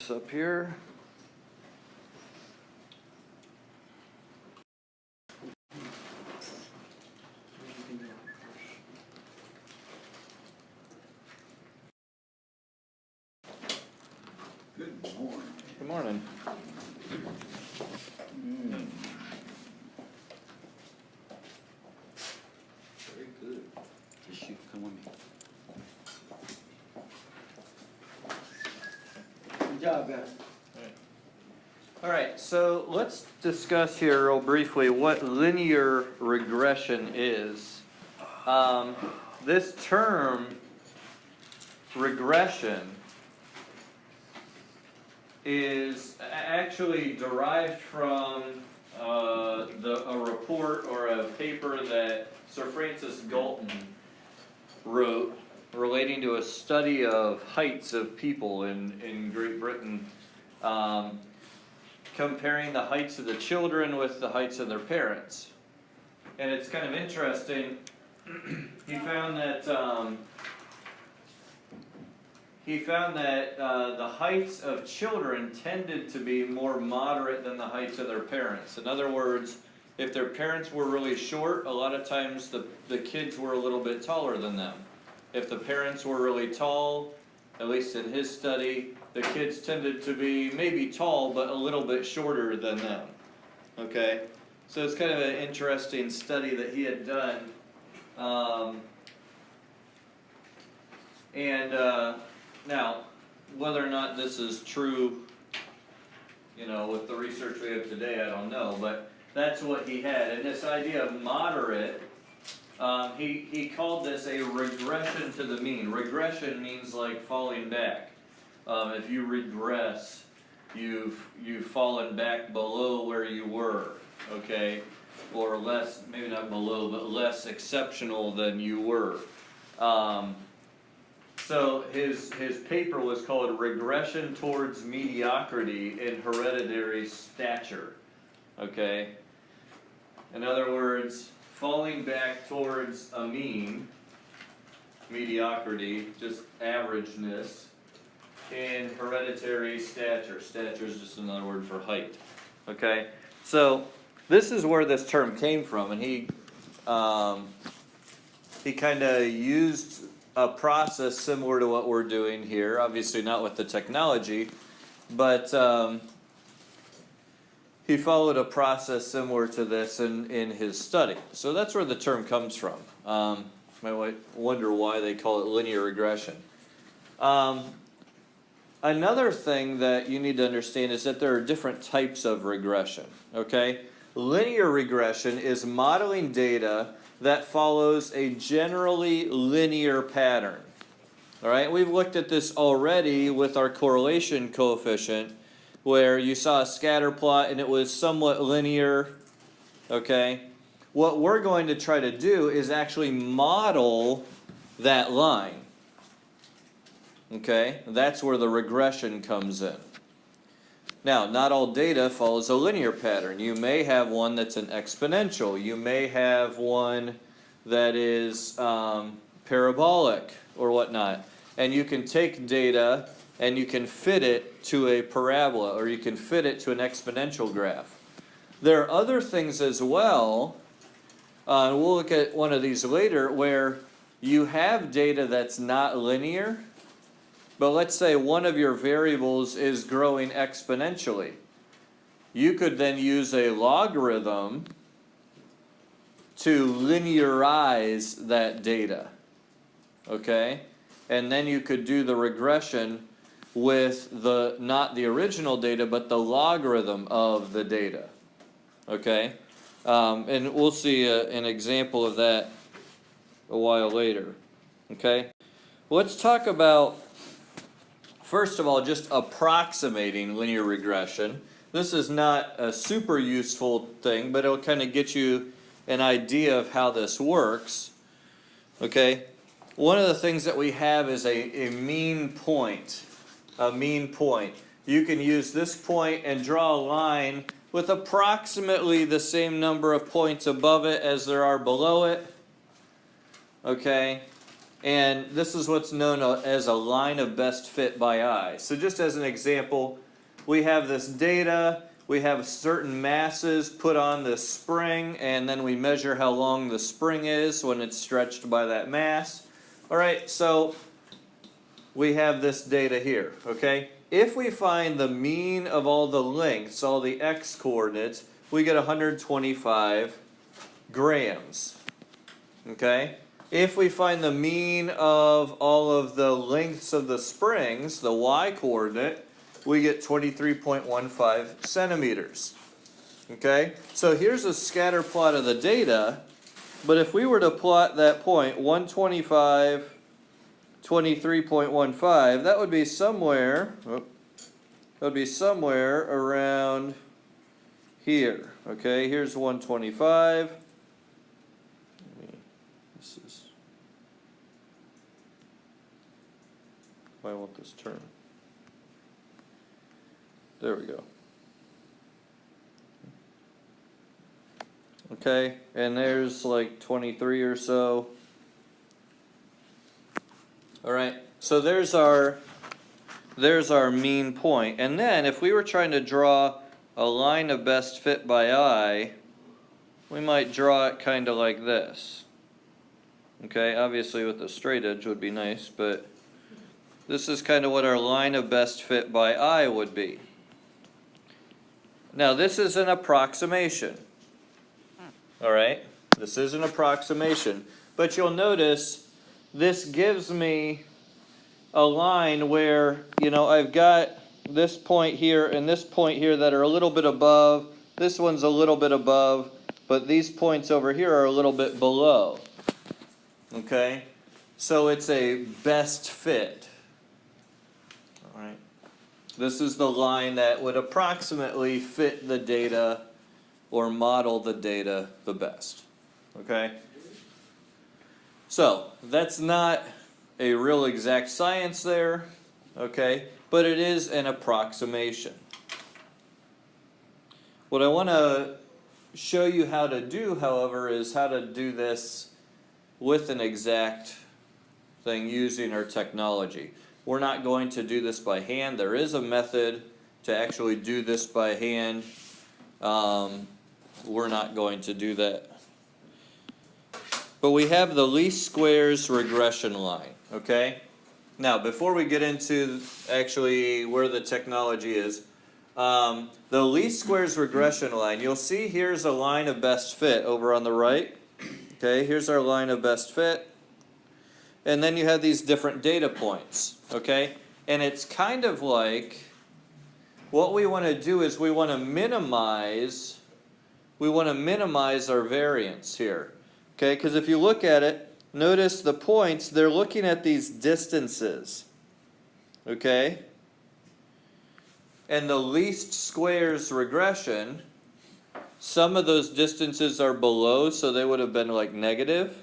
Up here. Good morning. Good morning. Very good. Just you come with me. Good job, guys. All right, so let's discuss here real briefly what linear regression is. This term, regression, is actually derived from a report or a paper that Sir Francis Galton wrote relating to a study of heights of people in Great Britain, comparing the heights of the children with the heights of their parents. And it's kind of interesting. He found that the heights of children tended to be more moderate than the heights of their parents. In other words, if their parents were really short, a lot of times the kids were a little bit taller than them. If the parents were really tall, at least in his study, the kids tended to be maybe tall, but a little bit shorter than them. Okay? So it's kind of an interesting study that he had done. Now, whether or not this is true, with the research we have today, I don't know, but that's what he had. And this idea of moderate, he called this a regression to the mean. Regression means like falling back. If you regress, you've fallen back below where you were, okay? Or less, maybe not below, but less exceptional than you were. So his paper was called Regression Towards Mediocrity in Hereditary Stature, okay? In other words, falling back towards a mean, mediocrity, just averageness, in hereditary stature. Stature is just another word for height, okay? So this is where this term came from, and he kind of used a process similar to what we're doing here, obviously not with the technology, but he followed a process similar to this in his study. So that's where the term comes from. You might wonder why they call it linear regression. Another thing that you need to understand is that there are different types of regression, okay? Linear regression is modeling data that follows a generally linear pattern. All right, we've looked at this already with our correlation coefficient, where you saw a scatter plot and it was somewhat linear, okay? What we're going to try to do is actually model that line, okay? That's where the regression comes in. Now, not all data follows a linear pattern. You may have one that's an exponential. You may have one that is parabolic or whatnot. And you can take data and you can fit it to a parabola, or you can fit it to an exponential graph. There are other things as well, and we'll look at one of these later, where you have data that's not linear, but let's say one of your variables is growing exponentially. You could then use a logarithm to linearize that data, okay? And then you could do the regression with not the original data, but the logarithm of the data, okay? And we'll see an example of that a while later, okay? Let's talk about, first of all, just approximating linear regression. This is not a super useful thing, but it'll kind of get you an idea of how this works. Okay? One of the things that we have is a mean point. A mean point. You can use this point and draw a line with approximately the same number of points above it as there are below it. Okay? And this is what's known as a line of best fit by eye. So just as an example, we have this data, we have certain masses put on this spring, and then we measure how long the spring is when it's stretched by that mass. All right, so we have this data here, okay? If we find the mean of all the lengths, all the x coordinates, we get 125 grams, okay? If we find the mean of all of the lengths of the springs, the y coordinate, we get 23.15 centimeters. Okay? So here's a scatter plot of the data, but if we were to plot that point, 125, 23.15, that would be somewhere, around here. Okay, here's 125. Why won't this turn? There we go. Okay, and there's like 23 or so. All right, so there's our mean point. And then if we were trying to draw a line of best fit by eye, we might draw it kind of like this. Okay, obviously with a straight edge would be nice, but this is kind of what our line of best fit by eye would be. Now this is an approximation. All right, this is an approximation, but you'll notice this gives me a line where, you know, I've got this point here and this point here that are a little bit above. This one's a little bit above, but these points over here are a little bit below. Okay, so it's a best fit. All right, this is the line that would approximately fit the data or model the data the best. Okay, so that's not a real exact science there, okay, but it is an approximation. What I want to show you how to do, however, is how to do this with an exact thing using our technology. We're not going to do this by hand. There is a method to actually do this by hand. We're not going to do that. But we have the least squares regression line, okay? Now, before we get into actually where the technology is, the least squares regression line, you'll see here's a line of best fit over on the right. Okay, here's our line of best fit. And then you have these different data points, okay? And it's kind of like, what we want to do is we want to minimize our variance here. Okay, because if you look at it, notice the points, they're looking at these distances. Okay? And the least squares regression, some of those distances are below, so they would have been like negative,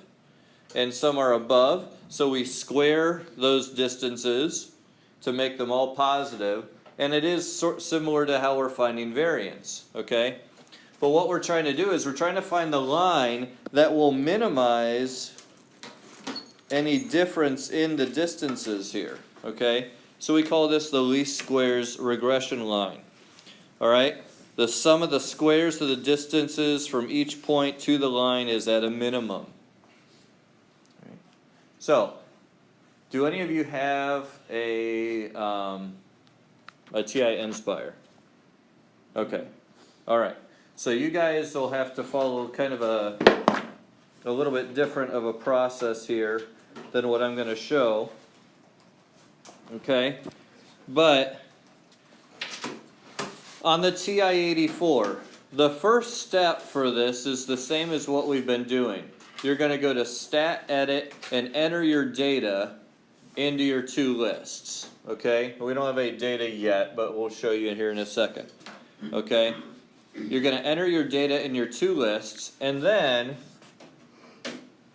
and some are above, so we square those distances to make them all positive, and it is similar to how we're finding variance, okay? But what we're trying to do is we're trying to find the line that will minimize any difference in the distances here, okay? So we call this the least squares regression line, all right? The sum of the squares of the distances from each point to the line is at a minimum. So, do any of you have a TI Inspire? Okay, all right. So you guys will have to follow kind of a little bit different of a process here than what I'm going to show. Okay, but on the TI-84, the first step for this is the same as what we've been doing. You're going to go to Stat Edit and enter your data into your two lists. Okay, we don't have any data yet, but we'll show you here in a second. Okay, you're going to enter your data in your two lists, and then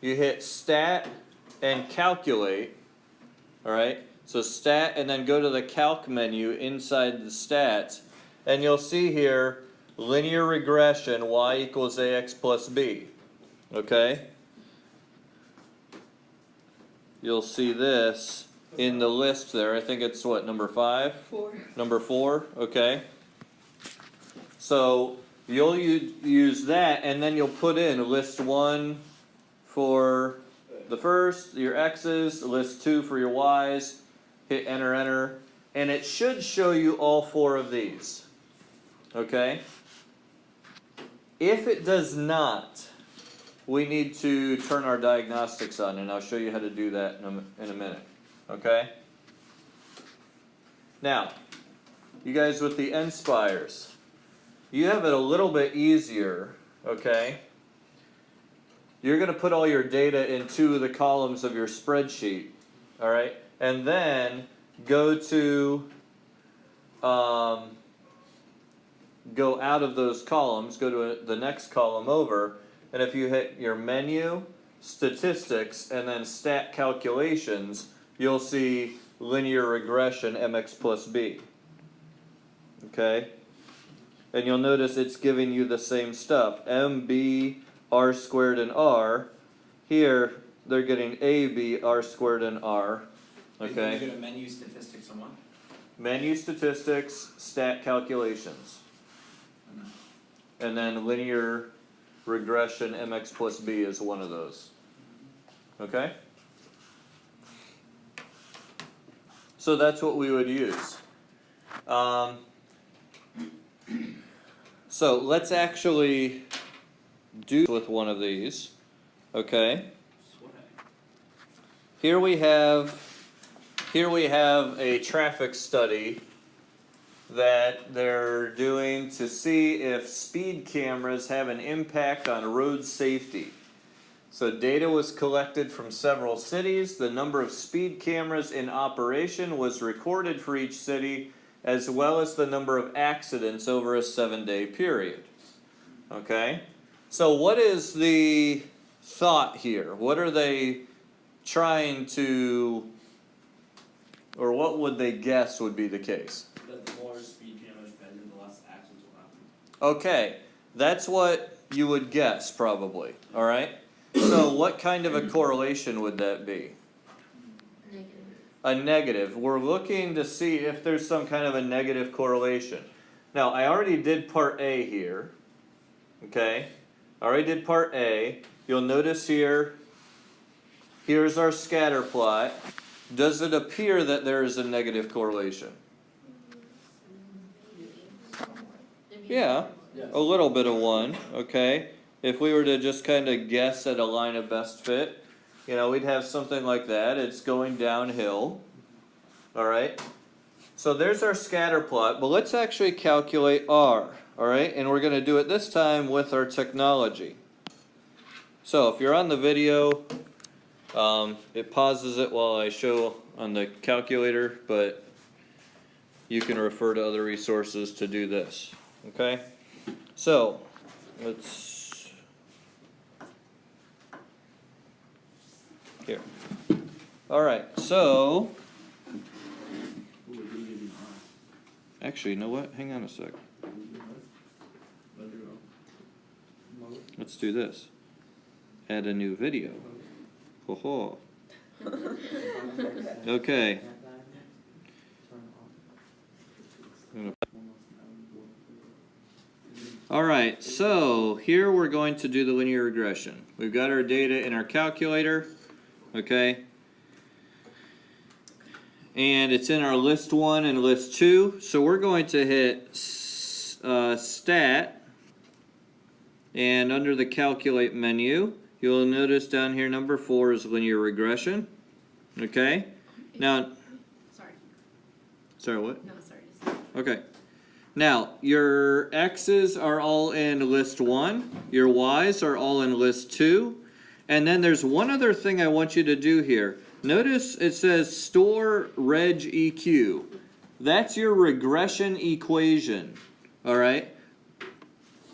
you hit Stat and Calculate. All right, so Stat and then go to the Calc menu inside the Stats, and you'll see here linear regression y equals ax plus b. Okay? you'll see this in the list there. I think it's what, number 5? 4. Number 4, okay. So you'll use that, and then you'll put in list 1 for the first, your x's, list 2 for your y's, hit enter, enter, and it should show you all 4 of these, okay? If it does not, we need to turn our diagnostics on, and I'll show you how to do that in a minute, okay? Now, you guys with the Nspires, you have it a little bit easier, okay? You're going to put all your data in 2 of the columns of your spreadsheet, all right? And then go to, go out of those columns, go to the next column over, and if you hit your menu, statistics, and then stat calculations, you'll see linear regression mx plus b, okay? And you'll notice it's giving you the same stuff, mb, r squared, and r. Here, they're getting ab, r squared, and r. Okay? You go to menu, statistics, and what? Menu, statistics, stat calculations. And then linear regression mx plus b is one of those. Okay? So that's what we would use. So let's actually do with one of these. Okay? Here we have a traffic study that they're doing to see if speed cameras have an impact on road safety. So data was collected from several cities. The number of speed cameras in operation was recorded for each city, as well as the number of accidents over a 7-day period. Okay? So what is the thought here? What are they trying to, or what would they guess would be the case? That the more speed cameras present, the less accidents will happen. Okay, that's what you would guess probably, alright? So what kind of a correlation would that be? Negative. A negative. We're looking to see if there's some kind of a negative correlation. Now, I already did part A here, okay? I already did part A. You'll notice here, here's our scatter plot. Does it appear that there is a negative correlation? Yeah, Yes. a little bit of one, okay? If we were to just kind of guess at a line of best fit, you know, we'd have something like that. It's going downhill, all right? So there's our scatter plot, but let's actually calculate R, all right? And we're going to do it this time with our technology. So if you're on the video, it pauses it while I show on the calculator, but you can refer to other resources to do this, okay? So let's, here. All right, so, actually, you know what? Hang on a sec. Let's do this. Add a new video. Ho ho. Okay. Alright, so here we're going to do the linear regression. We've got our data in our calculator, okay? And it's in our list 1 and list 2. So we're going to hit stat, and under the calculate menu, you'll notice down here number 4 is linear regression, okay? Now, sorry, what? No, sorry. Okay. Now, your X's are all in list 1, your Y's are all in list 2, and then there's one other thing I want you to do here. Notice it says store reg EQ. That's your regression equation, all right?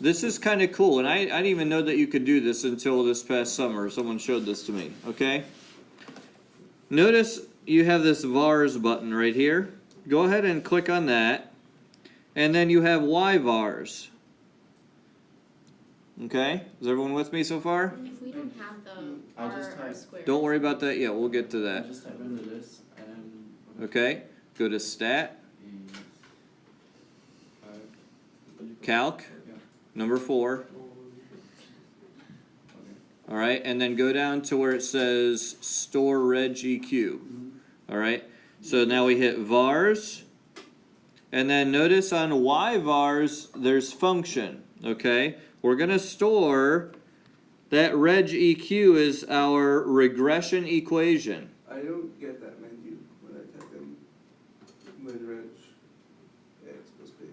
This is kind of cool, and I didn't even know that you could do this until this past summer. Someone showed this to me, okay? Notice you have this vars button right here. Go ahead and click on that. And then you have Y vars. Okay, is everyone with me so far? If we don't have the I just R typed- squared. Don't worry about that yet, we'll get to I that. just type in the list and. Okay, go to stat, calc, Yeah. number 4. Okay. Alright, and then go down to where it says store reg EQ. Alright, so now we hit vars. And then notice on Y vars, there's function. Okay, we're going to store that reg EQ is our regression equation. I don't get that menu when I type in when reg x plus b.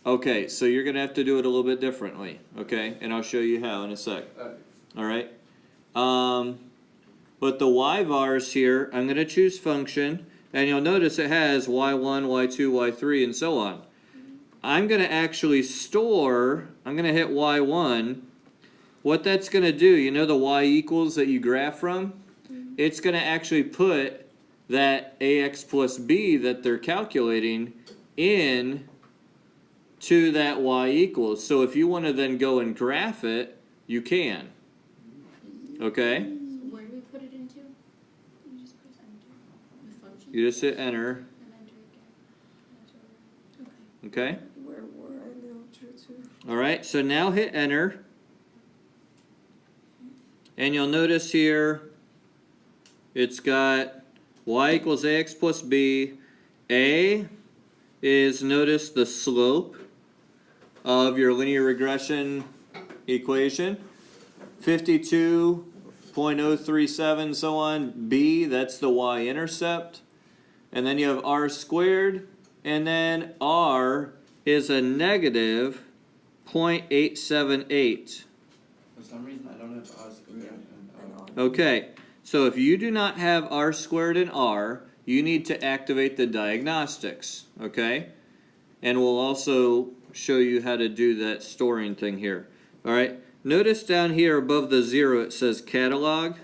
Okay, so you're going to have to do it a little bit differently. Okay, and I'll show you how in a sec. Alright. Alright, but the Y vars here, I'm going to choose function. And you'll notice it has y1, y2, y3, and so on. I'm going to actually store, I'm going to hit y1. What that's going to do, you know the y equals that you graph from? It's going to actually put that ax plus b that they're calculating in to that y equals. So if you want to then go and graph it, you can. Okay? Where do we put it into? You just press enter. The function? You just hit enter. And enter again. Okay. Okay? Where were I now? True. Alright, so now hit enter. And you'll notice here, it's got y equals ax plus b. A is, notice the slope of your linear regression equation. 52.037, so on. B, that's the y-intercept. And then you have r squared. And then r is a negative 0.878. For some reason, I don't have R squared and R. Okay, so if you do not have r squared and r, you need to activate the diagnostics, okay? And we'll also show you how to do that storing thing here. All right, notice down here above the 0 it says catalog.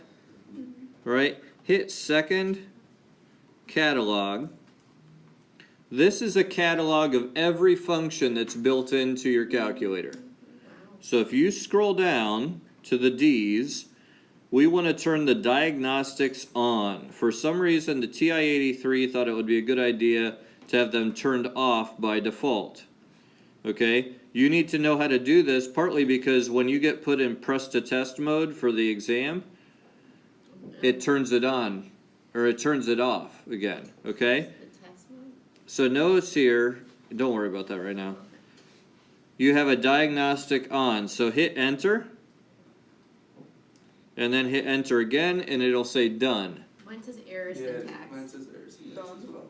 All right, hit second catalog. This is a catalog of every function that's built into your calculator. So if you scroll down to the D's, we want to turn the diagnostics on. For some reason, the TI-83 thought it would be a good idea to have them turned off by default. Okay, you need to know how to do this, partly because when you get put in press to test mode for the exam, it turns it on, or it turns it off again, okay? The test mode? So notice here, don't worry about that right now. You have a diagnostic on, so hit enter. And then hit enter again, and it'll say done. Mine says error Yeah, syntax. mine says error syntax as well.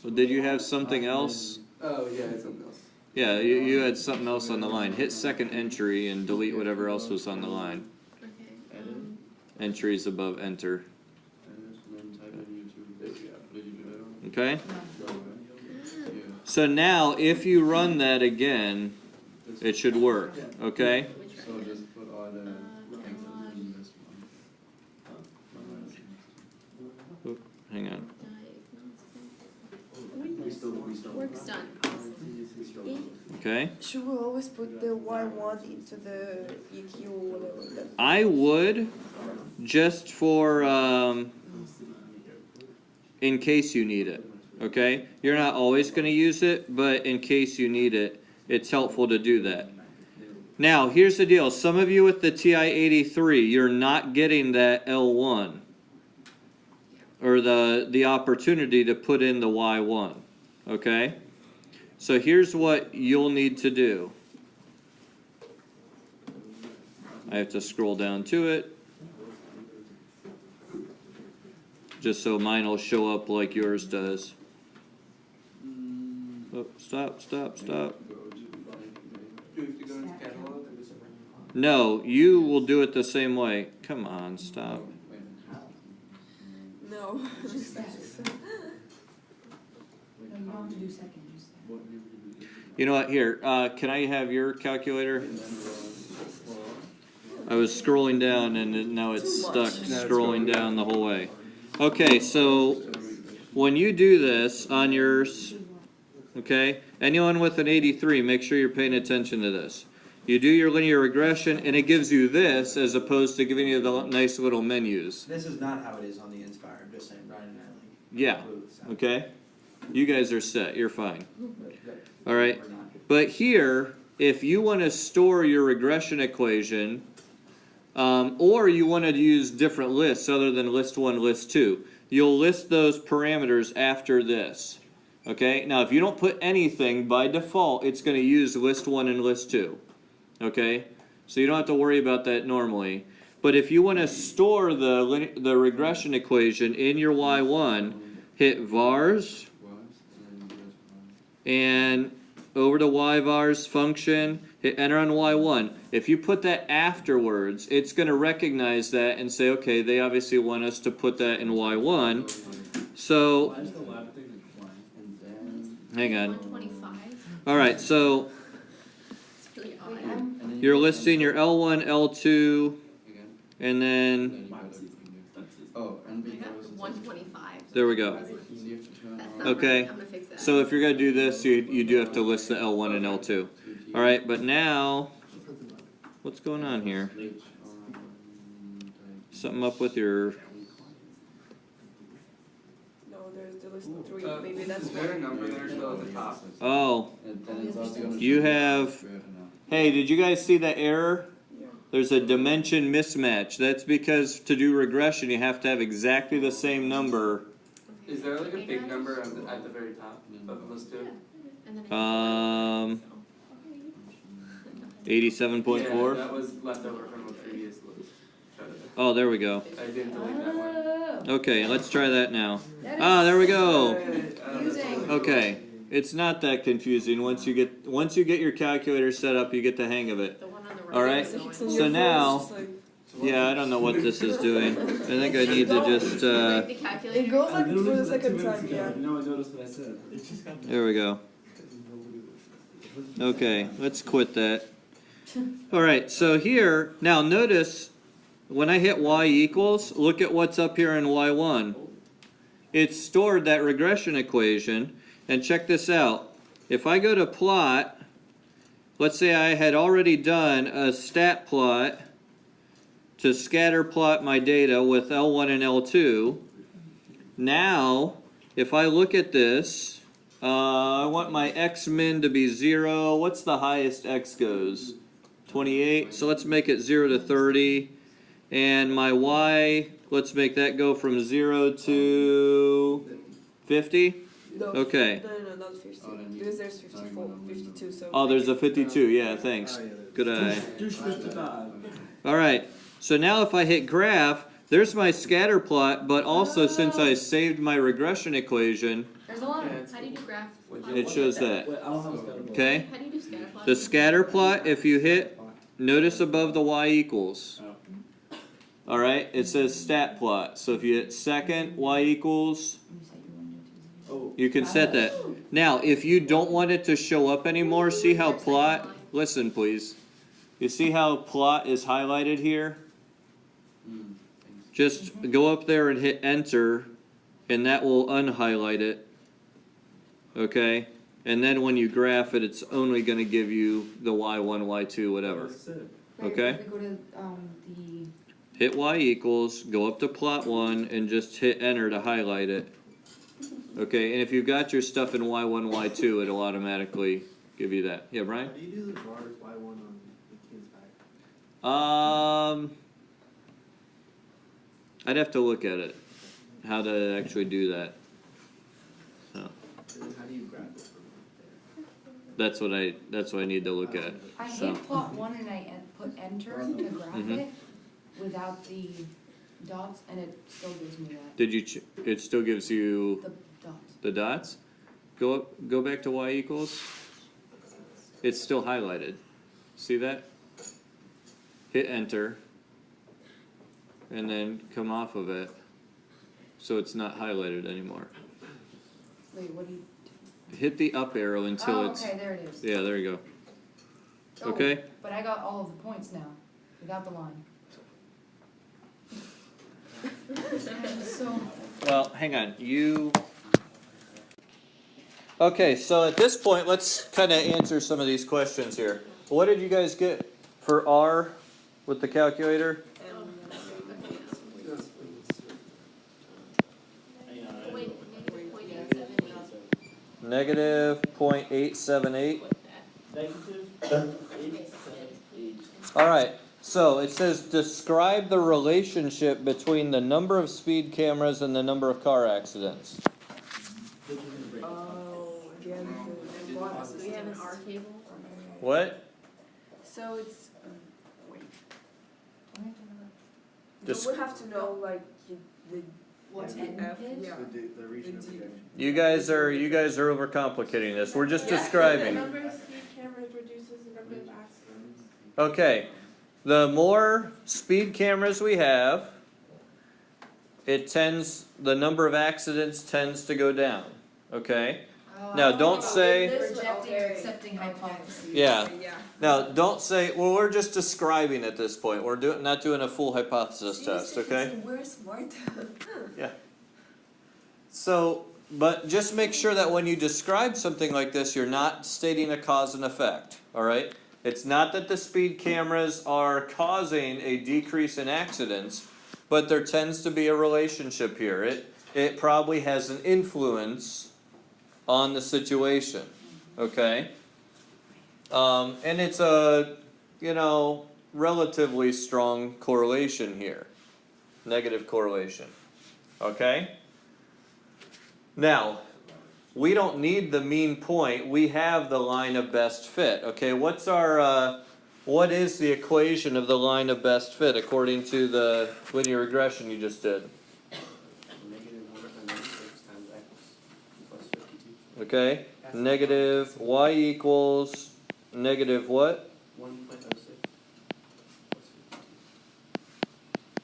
So did you have something else? Oh, yeah, it's something else. Yeah, you had something else on the line. Hit second entry and delete whatever else was on the line. Okay. Entries above enter. And then type in YouTube. There you go. Did you do that one? Okay? Yeah. So now, if you run that again, it should work. Okay? Which So one? just put all the things catalog. in this one. Hang on. Diagnostic. Work's done. Okay? Should we always put the Y1 into the EQ or whatever? That I would, just for, in case you need it. Okay? You're not always going to use it, but in case you need it, it's helpful to do that. Now, here's the deal. Some of you with the TI-83, you're not getting that L1. Or the opportunity to put in the Y1. Okay? So here's what you'll need to do. I have to scroll down to it. Just so mine will show up like yours does. Oh, stop. Do we have to go into catalog? No, you will do it the same way. Come on, stop. no. You know what? Here, can I have your calculator? I was scrolling down and now it's stuck scrolling down the whole way. Okay, so when you do this on yours, okay, anyone with an 83, make sure you're paying attention to this. You do your linear regression, and it gives you this as opposed to giving you the nice little menus. This is not how it is on the Inspire, I'm just saying, Brian and I like. Yeah. booths, so- Okay? You guys are set. You're fine. but All right. we're not. But here, if you want to store your regression equation, or you want to use different lists other than list 1, list 2, you'll list those parameters after this. Okay? Now, if you don't put anything, by default, it's going to use list 1 and list 2. Okay? So you don't have to worry about that normally. But if you want to store the regression equation in your Y1, hit vars, and over to yvars function, hit enter on Y1. If you put that afterwards, it's going to recognize that and say, okay, they obviously want us to put that in Y1. So, Why is the lab thing like one? And then. hang on. 125. All right, so It's really odd. and then you're you listing your L1, L2, again. and then, Oh, and I got because it's 125. there we go. That's not Okay. right. I'm gonna fix that. So if you're going to do this, you do have to list the L1 and L2. All right, but now, what's going on here? Something up with your, No, there's the list of 3. Maybe that's Is there a why. number there still at the top? oh, And then it's also gonna You show have- the- hey, did you guys see that error? Yeah. There's a dimension mismatch. That's because to do regression, you have to have exactly the same number. Is there like a big number at the very top of list 2? And then Um, so. 87.4. Yeah, that was left over from a previous list. Try to- Oh, there we go. I didn't delete that one. Okay, let's try that now. Ah, there we go. Confusing. Okay, it's not that confusing. Once you get your calculator set up, you get the hang of it. The one on the right. All right. is It's the on one. So your phone, now- it's just like- Yeah, I don't know what this is doing. I think I need to just. Like the calculator. It goes like for the second time, yeah. No one noticed what I said. There we go. Okay, let's quit that. All right, so here, now notice when I hit y equals, look at what's up here in y1. It's stored that regression equation, and check this out. If I go to plot, let's say I had already done a stat plot to scatter plot my data with L1 and L2. Now, if I look at this, I want my x min to be 0. What's the highest x goes? 28. So let's make it 0 to 30. And my y, let's make that go from 0 to 50. No, Okay. No, not 50. Oh, then you- Because there's 54, 52, so. Oh, there's a 52. Yeah, thanks. Good eye. All right. So now if I hit graph, there's my scatter plot, but also since I saved my regression equation, There's a lot. How do you do graph? it shows that. Okay? How do you do scatter plot? The scatter plot, if you hit, notice above the y equals. All right, it says stat plot. So if you hit second, y equals, you can set that. Now, if you don't want it to show up anymore, see how plot, listen please. You see how plot is highlighted here? Just go up there and hit enter, and that will unhighlight it. Okay? And then when you graph it, it's only going to give you the y1, y2, whatever. Okay? If we go to the Hit y equals, go up to plot 1, and just hit enter to highlight it. Okay, and if you've got your stuff in y1, y2, it'll automatically give you that. Yeah, Brian? How do you do the bars Y1 on the Inspire? I'd have to look at it, how to actually do that. So, And then how do you graph it from there? that's what I need to look at. I So, hit plot 1 and I put enter to graph Mhm. it without the dots, and it still gives me that. did you, it still gives you The dots. the dots? Go back to y equals. It's still highlighted. See that? Hit enter. And then come off of it. So it's not highlighted anymore. Wait, what do you? Hit the up arrow until Oh, it's, okay, there it is. yeah, there you go. Oh, Okay? But I got all of the points now, without the line. So, Well, hang on, okay, so at this point, let's kind of answer some of these questions here. what did you guys get for R with the calculator? Wait, Negative .878. Negative 878. All right, so it says describe the relationship between the number of speed cameras and the number of car accidents. Oh, again, the one Do we have an R assistance. table? What? So it's, wait. Just- No, we have to know like the What the N F, is? yeah. The region of The D. projection. You guys are overcomplicating this. We're just Yeah. The describing. number of speed cameras reduces the number of accidents. Okay, the more speed cameras we have, the number of accidents tends to go down. Okay? Now, don't say- Rejecting or accepting hypotheses. Yeah. Yeah. Now, don't say, well, we're just describing at this point. We're not doing a full hypothesis test, okay? We're smart. So, but just make sure that when you describe something like this, you're not stating a cause and effect, all right? It's not that the speed cameras are causing a decrease in accidents, but there tends to be a relationship here. It probably has an influence on the situation, okay? And it's a, relatively strong correlation here. Negative correlation, okay? Now, we don't need the mean point, we have the line of best fit, okay? What is the equation of the line of best fit according to the linear regression you just did? Negative 196 times x plus 52. Okay, negative y equals negative what? 1.06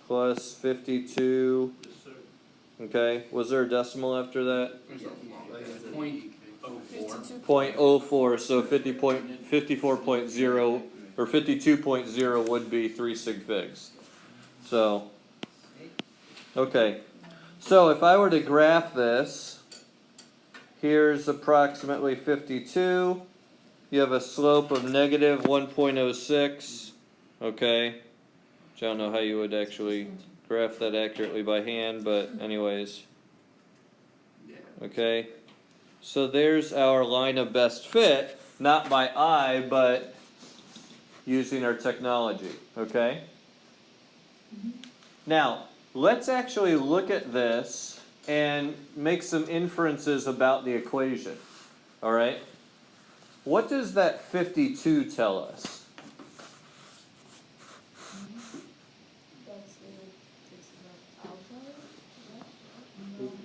Plus 52, okay, was there a decimal after that? 0.04, so 54.0 or 52.0 would be 3 sig figs. So, okay, so if I were to graph this, here's approximately 52. You have a slope of negative 1.06, okay? Which I don't know how you would actually graph that accurately by hand, but anyways. Okay, so there's our line of best fit, not by eye, but using our technology, okay? Now, let's actually look at this and make some inferences about the equation, all right? What does that 52 tell us?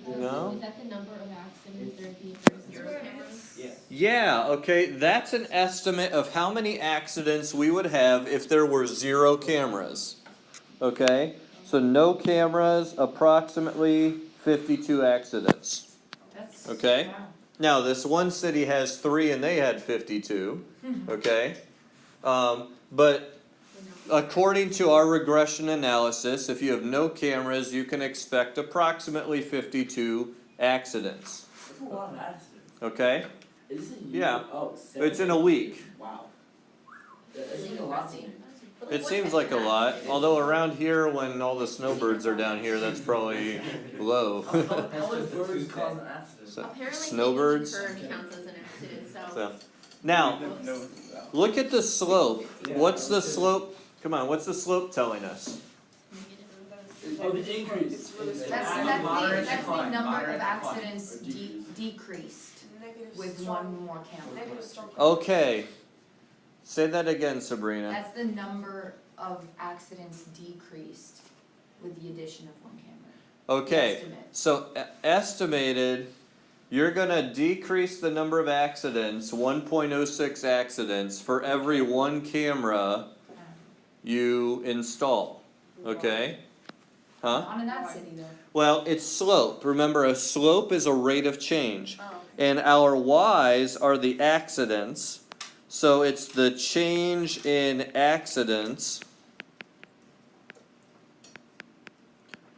No? Is that the number of accidents there'd be for 0 cameras? Yeah. Yeah, okay, that's an estimate of how many accidents we would have if there were 0 cameras. Okay? So no cameras, approximately 52 accidents. That's, Okay. wow. Now, this one city has 3 and they had 52. Okay? But according to our regression analysis, if you have no cameras, you can expect approximately 52 accidents. That's a lot of accidents. Okay? Is it Yeah. Oh, It's in a week. Wow. That seems a lot to me. It seems like a lot, although around here, when all the snowbirds are down here, that's probably low. How does birds cause an accident? So, Apparently, snowbirds. turn counts as an accident, so. So, now, look at the slope. What's the slope? Come on, what's the slope telling us? Oh, the increase. It's really It's slow. That's the decline, number moderate of decline, accidents or decrease. decreased Negative with strong- one more camera. Negative strong. Okay. Say that again, Sabrina. That's the number of accidents decreased with the addition of one camera. Okay, Estimate. so estimated, you're gonna decrease the number of accidents, 1.06 accidents, for every 1 camera you install. Okay? Huh? Not in that city though. Well, it's slope. Remember, a slope is a rate of change. Oh, And our y's are the accidents. So it's the change in accidents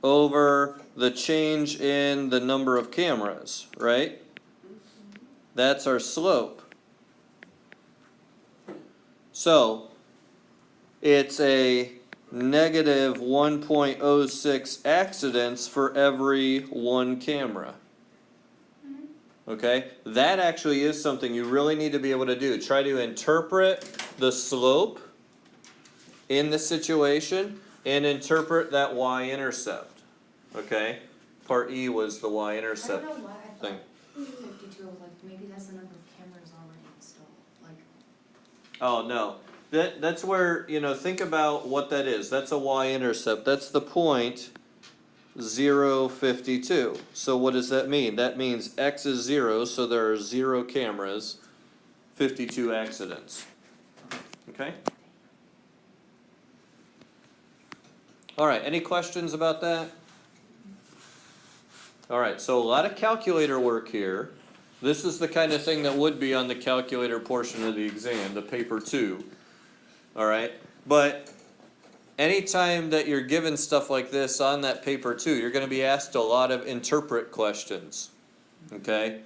over the change in the number of cameras, right? That's our slope. So, it's a negative 1.06 accidents for every one camera. Okay, that actually is something you really need to be able to do. Try to interpret the slope in the situation and interpret that y-intercept. Okay, part E was the I y-intercept don't know why I thing. thought 52, I was like, maybe that's the number of cameras already installed, like. Oh no, that's where, you know, think about what that is. That's a y-intercept. That's the point 0.52. So what does that mean? That means x is 0, so there are 0 cameras, 52 accidents. Okay? Alright, any questions about that? Alright, so a lot of calculator work here. This is the kind of thing that would be on the calculator portion of the exam, the paper 2. Alright? But anytime that you're given stuff like this on that paper 2, you're going to be asked a lot of interpret questions. Okay?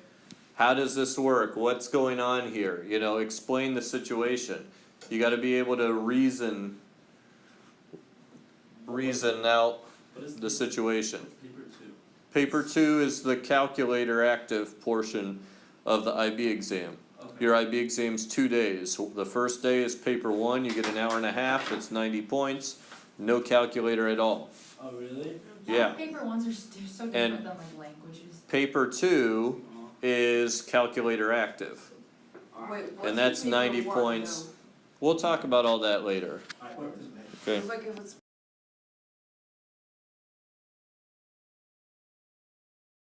How does this work? What's going on here? You know, explain the situation. You got to be able to reason out the situation. Paper 2 is the calculator active portion of the IB exam. Your IB exam's 2 days. The first day is paper 1, you get an hour and a half, it's 90 points, no calculator at all. Oh, really? Yeah. Paper ones are so different And than like languages. Paper 2 is calculator active. Wait, what's And that's the paper 90 one points. now? We'll talk about all that later. Okay. It's like if it's